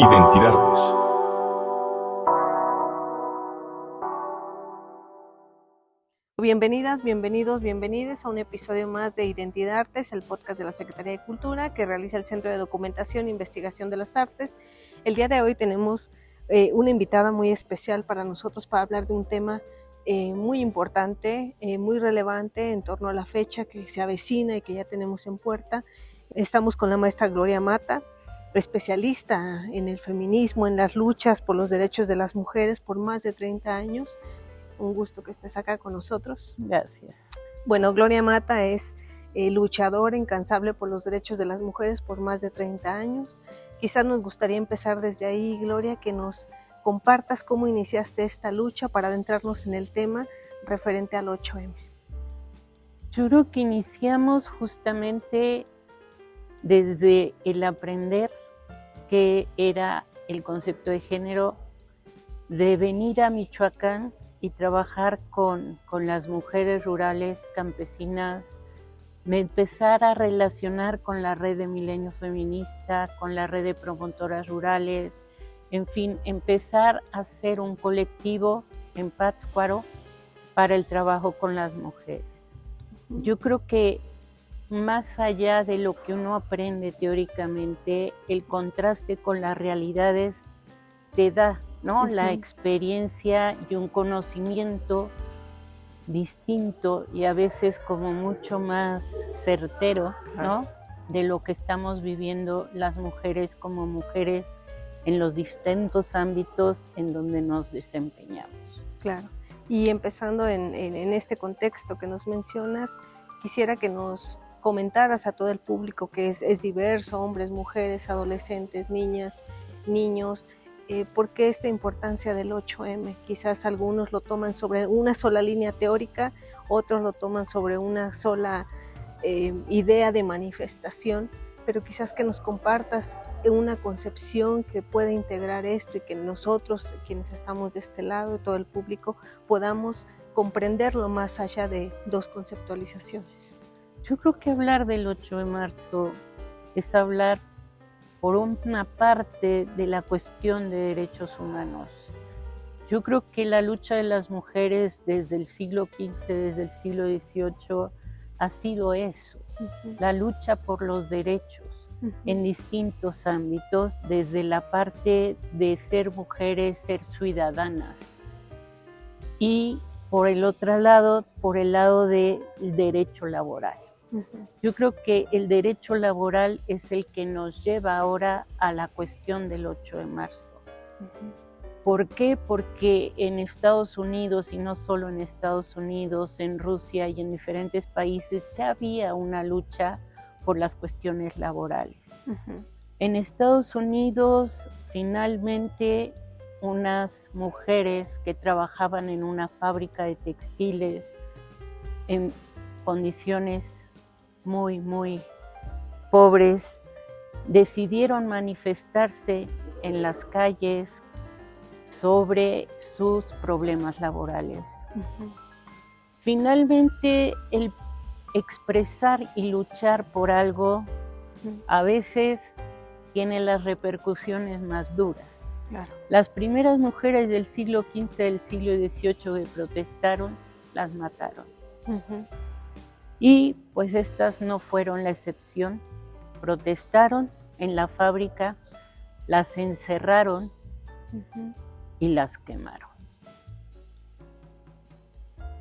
Identidades. Bienvenidas, bienvenidos, bienvenides a un episodio más de Identidades, el podcast de la Secretaría de Cultura que realiza el Centro de Documentación e Investigación de las Artes. El día de hoy tenemos una invitada muy especial para nosotros para hablar de un tema muy importante, muy relevante en torno a la fecha que se avecina y que ya tenemos en puerta. Estamos con la maestra Gloria Mata, especialista en el feminismo, en las luchas por los derechos de las mujeres por más de 30 años. Un gusto que estés acá con nosotros. Gracias. Bueno, Gloria Mata es luchadora incansable por los derechos de las mujeres por más de 30 años. Quizás nos gustaría empezar desde ahí, Gloria, que nos compartas cómo iniciaste esta lucha para adentrarnos en el tema referente al 8M. Yo creo que iniciamos justamente desde el aprender qué era el concepto de género, de venir a Michoacán y trabajar con las mujeres rurales, campesinas, me empezar a relacionar con la red de Milenio Feminista, con la red de promotoras rurales, en fin, empezar a hacer un colectivo en Pátzcuaro para el trabajo con las mujeres. Yo creo que más allá de lo que uno aprende teóricamente, el contraste con las realidades te da, ¿no? La experiencia y un conocimiento distinto y a veces como mucho más certero, ¿no? De lo que estamos viviendo las mujeres como mujeres en los distintos ámbitos en donde nos desempeñamos. Claro. Y empezando en este contexto que nos mencionas, quisiera que nos comentaras a todo el público que es diverso, hombres, mujeres, adolescentes, niñas, niños, ¿por qué esta importancia del 8M? Quizás algunos lo toman sobre una sola línea teórica, otros lo toman sobre una sola idea de manifestación, pero quizás que nos compartas una concepción que pueda integrar esto y que nosotros, quienes estamos de este lado, todo el público, podamos comprenderlo más allá de dos conceptualizaciones. Yo creo que hablar del 8 de marzo es hablar por una parte de la cuestión de derechos humanos. Yo creo que la lucha de las mujeres desde el siglo XV, desde el siglo XVIII, ha sido eso, la lucha por los derechos en distintos ámbitos, desde la parte de ser mujeres, ser ciudadanas, y por el otro lado, por el lado del derecho laboral. Yo creo que el derecho laboral es el que nos lleva ahora a la cuestión del 8 de marzo. ¿Por qué? Porque en Estados Unidos, y no solo en Estados Unidos, en Rusia y en diferentes países, ya había una lucha por las cuestiones laborales. En Estados Unidos, finalmente, unas mujeres que trabajaban en una fábrica de textiles en condiciones muy, muy pobres, decidieron manifestarse en las calles sobre sus problemas laborales. Finalmente, el expresar y luchar por algo a veces tiene las repercusiones más duras. Claro. Las primeras mujeres del siglo XV, del siglo XVIII que protestaron, las mataron. Y pues estas no fueron la excepción. Protestaron en la fábrica, las encerraron y las quemaron.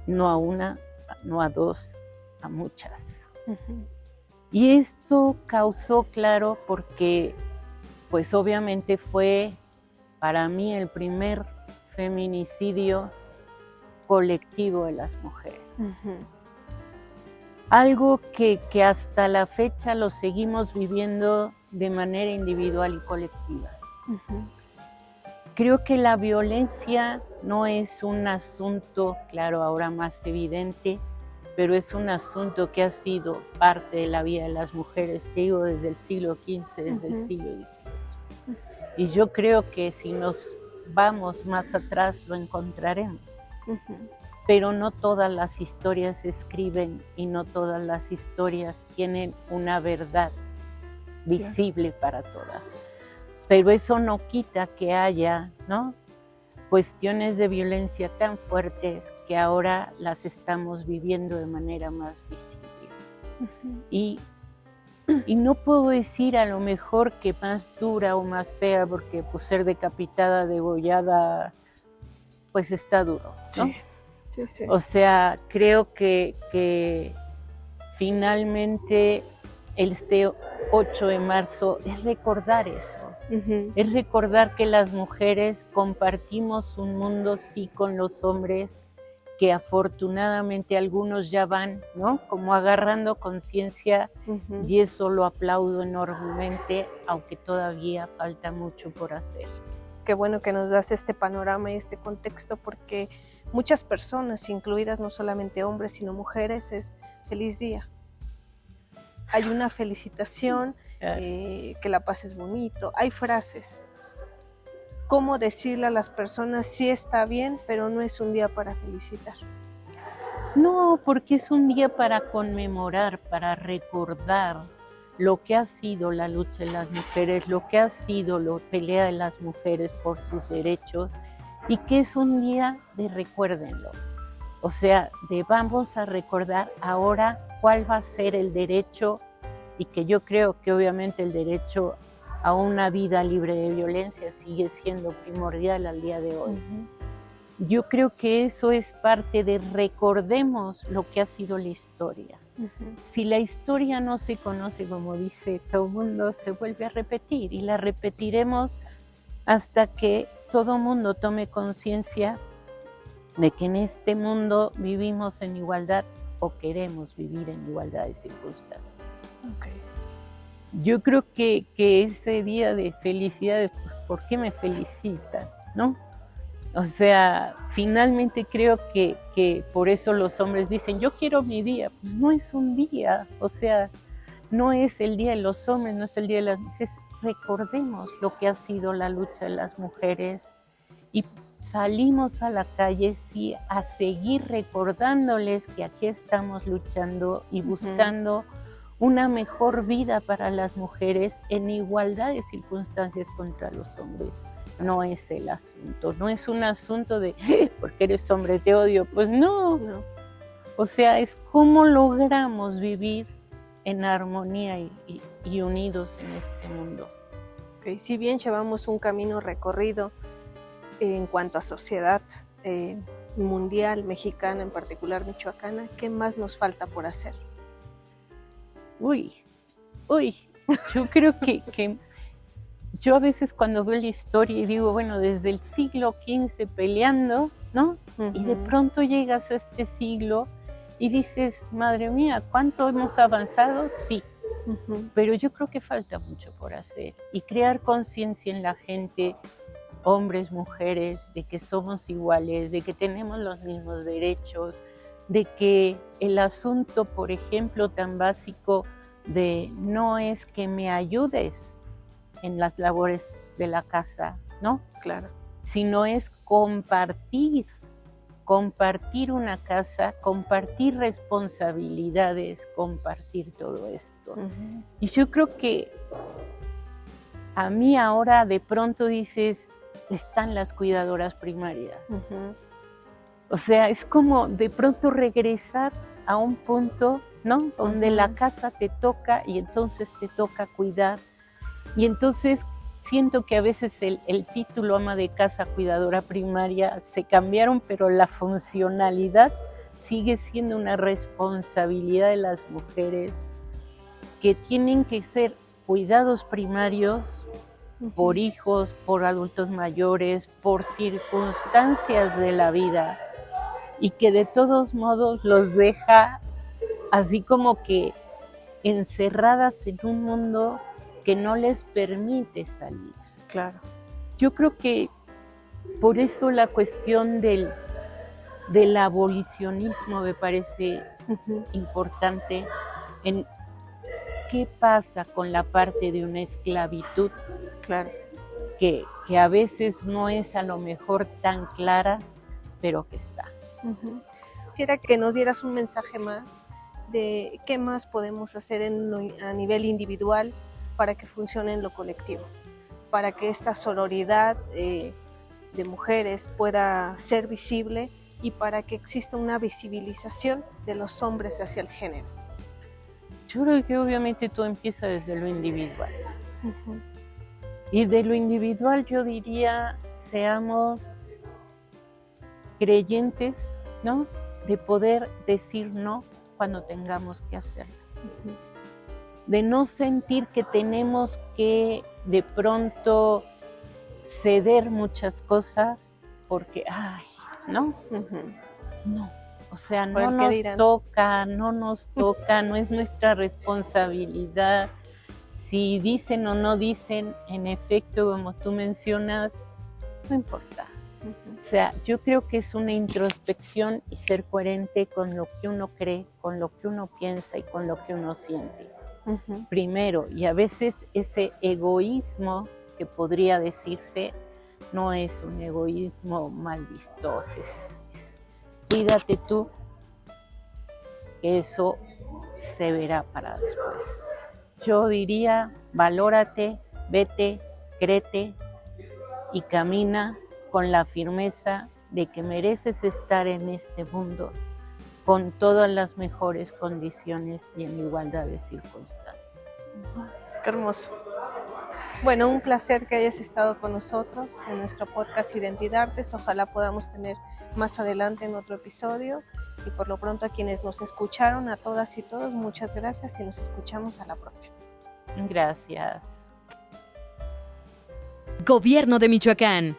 No a una, no a dos, a muchas. Y esto causó, claro, porque pues obviamente fue para mí el primer feminicidio colectivo de las mujeres. Algo que hasta la fecha lo seguimos viviendo de manera individual y colectiva. Creo que la violencia no es un asunto, claro, ahora más evidente, pero es un asunto que ha sido parte de la vida de las mujeres, te digo, desde el siglo XV, desde el siglo XVIII. Y yo creo que si nos vamos más atrás lo encontraremos. Pero no todas las historias se escriben y no todas las historias tienen una verdad visible para todas. pero eso no quita que haya, ¿no?, cuestiones de violencia tan fuertes que ahora las estamos viviendo de manera más visible. Y no puedo decir a lo mejor que más dura o más fea, porque pues ser decapitada, degollada, pues está duro, ¿no? Sí, sí, sí. O sea, creo que finalmente este 8 de marzo es recordar eso. Es recordar que las mujeres compartimos un mundo, sí, con los hombres, que afortunadamente algunos ya van, ¿no?, como agarrando conciencia, y eso lo aplaudo enormemente, aunque todavía falta mucho por hacer. Qué bueno que nos das este panorama y este contexto, porque muchas personas, incluidas no solamente hombres, sino mujeres, es feliz día. Hay una felicitación, que la pases bonito, hay frases. ¿Cómo decirle a las personas sí está bien, pero no es un día para felicitar? No, porque es un día para conmemorar, para recordar lo que ha sido la lucha de las mujeres, lo que ha sido la pelea de las mujeres por sus derechos, y que es un día de recuérdenlo. O sea, de vamos a recordar ahora cuál va a ser el derecho, y que yo creo que obviamente el derecho a una vida libre de violencia sigue siendo primordial al día de hoy. Yo creo que eso es parte de recordemos lo que ha sido la historia. Si la historia no se conoce, como dice todo el mundo, se vuelve a repetir, y la repetiremos hasta que todo mundo tome conciencia de que en este mundo vivimos en igualdad, o queremos vivir en igualdad de circunstancias. Yo creo que ese día de felicidad, pues, ¿por qué me felicitan?, ¿no? O sea, finalmente creo que por eso los hombres dicen, yo quiero mi día. Pues no es un día, o sea, no es el día de los hombres, no es el día de las mujeres. Recordemos lo que ha sido la lucha de las mujeres, y salimos a la calle, sí, a seguir recordándoles que aquí estamos luchando y buscando una mejor vida para las mujeres en igualdad de circunstancias contra los hombres. No es el asunto, no es un asunto de porque eres hombre te odio, pues no. O sea, es cómo logramos vivir en armonía y unidos en este mundo. Si bien llevamos un camino recorrido en cuanto a sociedad mundial, mexicana, en particular michoacana, ¿qué más nos falta por hacer? Uy, yo creo que yo a veces cuando veo la historia y digo, bueno, desde el siglo XV peleando, ¿no? Y de pronto llegas a este siglo y dices, madre mía, ¿cuánto hemos avanzado? Sí, pero yo creo que falta mucho por hacer, y crear conciencia en la gente, hombres, mujeres, de que somos iguales, de que tenemos los mismos derechos, de que el asunto, por ejemplo, tan básico de no es que me ayudes en las labores de la casa, ¿no? Claro. Sino es compartir una casa, compartir responsabilidades, compartir todo esto. Y yo creo que a mí ahora de pronto dices, están las cuidadoras primarias. O sea, es como de pronto regresar a un punto, ¿no?, donde la casa te toca, y entonces te toca cuidar. Y entonces siento que a veces el título ama de casa cuidadora primaria se cambiaron, pero la funcionalidad sigue siendo una responsabilidad de las mujeres, que tienen que ser cuidados primarios por hijos, por adultos mayores, por circunstancias de la vida, y que de todos modos los deja así como que encerradas en un mundo que no les permite salir. Claro. Yo creo que por eso la cuestión del abolicionismo me parece importante, en qué pasa con la parte de una esclavitud, claro, que a veces no es a lo mejor tan clara, pero que está. Quisiera que nos dieras un mensaje más de qué más podemos hacer a nivel individual para que funcione en lo colectivo. para que esta sororidad de mujeres pueda ser visible y para que exista una visibilización de los hombres hacia el género? Yo creo que obviamente todo empieza desde lo individual. Uh-huh. Y de lo individual yo diría, seamos creyentes, ¿no? De poder decir no cuando tengamos que hacerlo. Uh-huh. De no sentir que tenemos que de pronto ceder muchas cosas porque, ay, ¿no? Uh-huh. No, o sea, no nos toca, no es nuestra responsabilidad. Si dicen o no dicen, en efecto, como tú mencionas, no importa. O sea, yo creo que es una introspección y ser coherente con lo que uno cree, con lo que uno piensa y con lo que uno siente. Uh-huh. Primero, y a veces ese egoísmo que podría decirse no es un egoísmo mal visto, es cuídate tú, que eso se verá para después. Yo diría, valórate, vete, créete y camina con la firmeza de que mereces estar en este mundo con todas las mejores condiciones y en igualdad de circunstancias. Qué hermoso. Bueno, un placer que hayas estado con nosotros en nuestro podcast Identidades. Ojalá podamos tener más adelante en otro episodio. Y por lo pronto a quienes nos escucharon, a todas y todos, muchas gracias y nos escuchamos a la próxima. Gracias. Gobierno de Michoacán.